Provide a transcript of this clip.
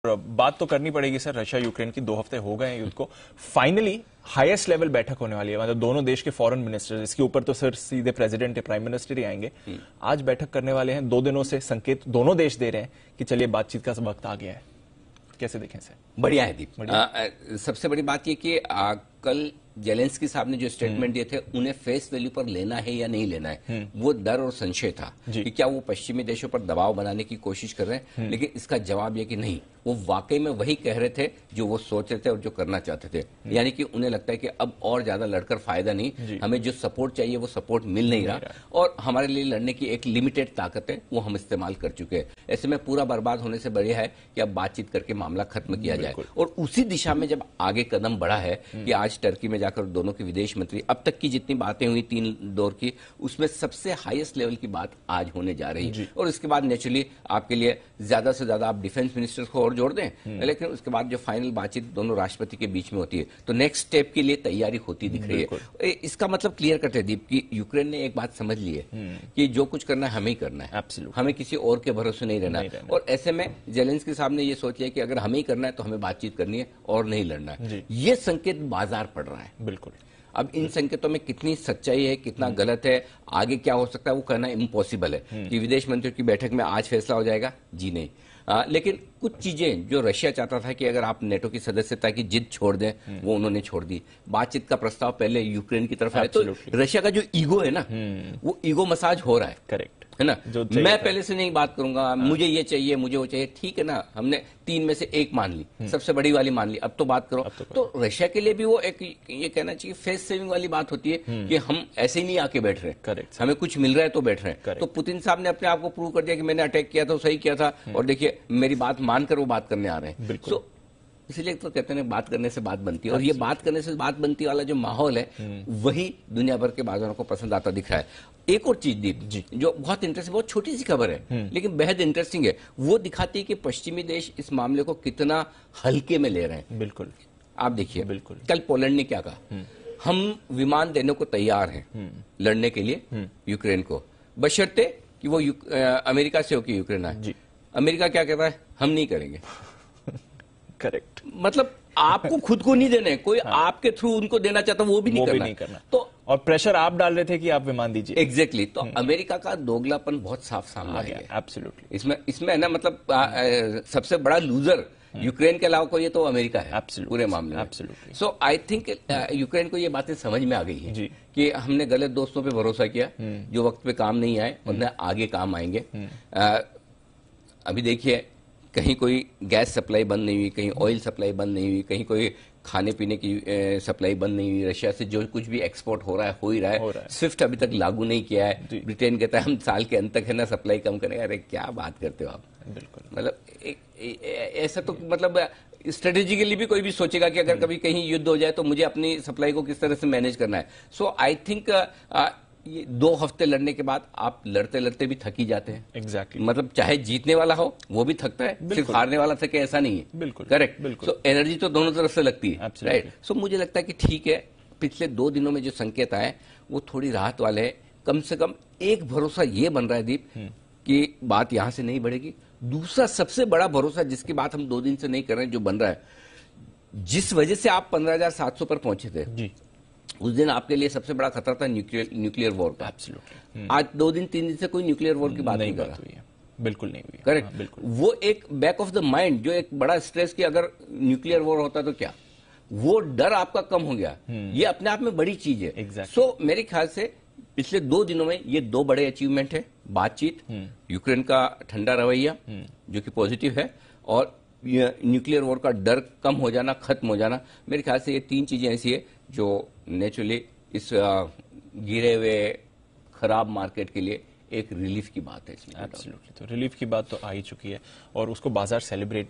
बात तो करनी पड़ेगी सर, रशिया यूक्रेन की 2 हफ्ते हो गए हैं युद्ध को। फाइनली हाईएस्ट लेवल बैठक होने वाली है, मतलब दोनों देश के फॉरेन मिनिस्टर, इसके ऊपर तो सर सीधे प्रेसिडेंट या प्राइम मिनिस्टर ही आएंगे। आज बैठक करने वाले हैं। 2 दिनों से संकेत दोनों देश दे रहे हैं कि चलिए बातचीत का वक्त आ गया है। कैसे देखें सर? बढ़िया है दीप। सबसे बड़ी बात यह कि कल जेलेंस्की साहब ने जो स्टेटमेंट दिए थे उन्हें फेस वैल्यू पर लेना है या नहीं लेना है, वो डर और संशय था कि क्या वो पश्चिमी देशों पर दबाव बनाने की कोशिश कर रहे हैं। लेकिन इसका जवाब यह कि नहीं, वो वाकई में वही कह रहे थे जो वो सोच रहे थे और जो करना चाहते थे। यानी कि उन्हें लगता है कि अब और ज्यादा लड़कर फायदा नहीं, हमें जो सपोर्ट चाहिए वो सपोर्ट मिल नहीं रहा और हमारे लिए लड़ने की एक लिमिटेड ताकत है वो हम इस्तेमाल कर चुके हैं। ऐसे में पूरा बर्बाद होने से बढ़िया है कि अब बातचीत करके मामला खत्म किया जाए। और उसी दिशा में जब आगे कदम बढ़ा है कि आज टर्की में जाकर दोनों के विदेश मंत्री, अब तक की जितनी बातें हुई 3 दौर की, उसमें सबसे हाईएस्ट लेवल की बात आज होने जा रही है। और इसके बाद नेचुरली आपके लिए ज्यादा से ज्यादा आप डिफेंस मिनिस्टर्स को और जोड़ दें, लेकिन उसके बाद जो फाइनल बातचीत दोनों राष्ट्रपति के बीच में होती है तो नेक्स्ट स्टेप के लिए तैयारी होती दिख रही है। इसका मतलब क्लियर करते हैं दीप कि यूक्रेन ने एक बात समझ ली है कि जो कुछ करना है हमें ही करना है, हमें किसी और के भरोसे नहीं रहना। और ऐसे में जेलेंस्की साहब ने ये सोच लिया कि अगर हमें ही करना है तो हमें बातचीत करनी है और नहीं लड़ना है। ये संकेत बाजार पड़ रहा है। बिल्कुल। अब इन संकेतों में कितनी सच्चाई है, कितना गलत है, आगे क्या हो सकता है, वो कहना इम्पॉसिबल है कि विदेश मंत्रियों की बैठक में आज फैसला हो जाएगा। जी नहीं। लेकिन कुछ चीजें जो रशिया चाहता था कि अगर आप नेटो की सदस्यता की जिद छोड़ दें, वो उन्होंने छोड़ दी। बातचीत का प्रस्ताव पहले यूक्रेन की तरफ आया तो रशिया का जो ईगो है ना, वो ईगो मसाज हो रहा है। करेक्ट है ना, मैं पहले से नहीं बात करूंगा, मुझे ये चाहिए, मुझे वो चाहिए। ठीक है ना, हमने 3 में से 1 मान ली, सबसे बड़ी वाली मान ली, अब तो बात करो। तो रशिया के लिए भी वो एक ये कहना चाहिए फेस सेविंग वाली बात होती है कि हम ऐसे ही नहीं आके बैठ रहे, करेक्ट, हमें कुछ मिल रहा है तो बैठ रहे हैं। तो पुतिन साहब ने अपने आप को प्रूव कर दिया कि मैंने अटैक किया था, सही किया था, और देखिए मेरी बात मानकर वो बात करने आ रहे हैं। तो इसलिए तो कहते हैं बात करने से बात बनती है, और ये बात करने से बात बनती वाला जो माहौल है वही दुनिया भर के बाजारों को पसंद आता दिख रहा है। एक और चीज दीप जो बहुत इंटरेस्टिंग, बहुत छोटी सी खबर है लेकिन बेहद इंटरेस्टिंग है, वो दिखाती है कि पश्चिमी देश इस मामले को कितना हल्के में ले रहे हैं। बिल्कुल। आप देखिए कल पोलैंड ने क्या कहा, हम विमान देने को तैयार हैं लड़ने के लिए यूक्रेन को, बशर्ते कि वो अमेरिका से होकर यूक्रेन आए। अमेरिका क्या कहता है, हम नहीं करेंगे। करेक्ट। मतलब आपको खुद को नहीं देने, कोई आपके थ्रू उनको देना चाहता वो भी नहीं करना। तो और प्रेशर आप डाल रहे थे कि आप विमान दीजिए। एग्जैक्टली। तो अमेरिका का दोगलापन बहुत साफ सामने आ गया। एब्सोल्युटली। इसमें है ना, मतलब सबसे बड़ा लूजर यूक्रेन के अलावा कोई है तो अमेरिका है पूरे मामले में। सो आई थिंक यूक्रेन को ये बातें समझ में आ गई है कि हमने गलत दोस्तों पे भरोसा किया जो वक्त पे काम नहीं आए, और न आगे काम आएंगे। अभी देखिए कहीं कोई गैस सप्लाई बंद नहीं हुई, कहीं ऑयल सप्लाई बंद नहीं हुई, कहीं कोई खाने पीने की सप्लाई बंद नहीं हुई। रशिया से जो कुछ भी एक्सपोर्ट हो रहा है हो ही रहा है। स्विफ्ट अभी तक लागू नहीं किया है। ब्रिटेन कहता है हम साल के अंत तक है ना सप्लाई कम करेंगे। अरे क्या बात करते हो आप। बिल्कुल। मतलब ऐसा तो मतलब स्ट्रेटेजिकली भी कोई भी सोचेगा कि अगर कभी कहीं युद्ध हो जाए तो मुझे अपनी सप्लाई को किस तरह से मैनेज करना है। सो आई थिंक ये 2 हफ्ते लड़ने के बाद आप लड़ते लड़ते भी थक ही जाते हैं। एग्जैक्टली। मतलब चाहे जीतने वाला हो वो भी थकता है, सिर्फ हारने वाला थके ऐसा नहीं है। बिल्कुल करेक्ट। बिल्कुल। सो एनर्जी तो दोनों तरफ से लगती है, राइट। सो मुझे लगता है कि ठीक है, पिछले 2 दिनों में जो संकेत आए वो थोड़ी राहत वाले हैं। कम से कम एक भरोसा ये बन रहा है दीप कि बात यहां से नहीं बढ़ेगी। दूसरा सबसे बड़ा भरोसा जिसकी बात हम 2 दिन से नहीं कर रहे हैं, जो बन रहा है, जिस वजह से आप 15,700 पर पहुंचे थे जी, उस दिन आपके लिए सबसे बड़ा खतरा था न्यूक्लियर वॉर का। आज 2 दिन 3 दिन से कोई न्यूक्लियर वॉर की बात नहीं कर रहा। बिल्कुल नहीं हुई। करेक्ट। बिल्कुल। वो एक बैक ऑफ द माइंड जो एक बड़ा स्ट्रेस कि अगर न्यूक्लियर वॉर होता तो क्या, वो डर आपका कम हो गया। ये अपने आप में बड़ी चीज है। सो मेरे ख्याल से पिछले 2 दिनों में ये 2 बड़े अचीवमेंट है। बातचीत, यूक्रेन का ठंडा रवैया जो कि पॉजिटिव है, और न्यूक्लियर वॉर का डर कम हो जाना, खत्म हो जाना। मेरे ख्याल से ये 3 चीजें ऐसी है जो नेचुरली इस गिरे हुए खराब मार्केट के लिए एक रिलीफ की बात है इसमें। एब्सोल्युटली। तो रिलीफ की बात तो आ ही चुकी है और उसको बाजार सेलिब्रेट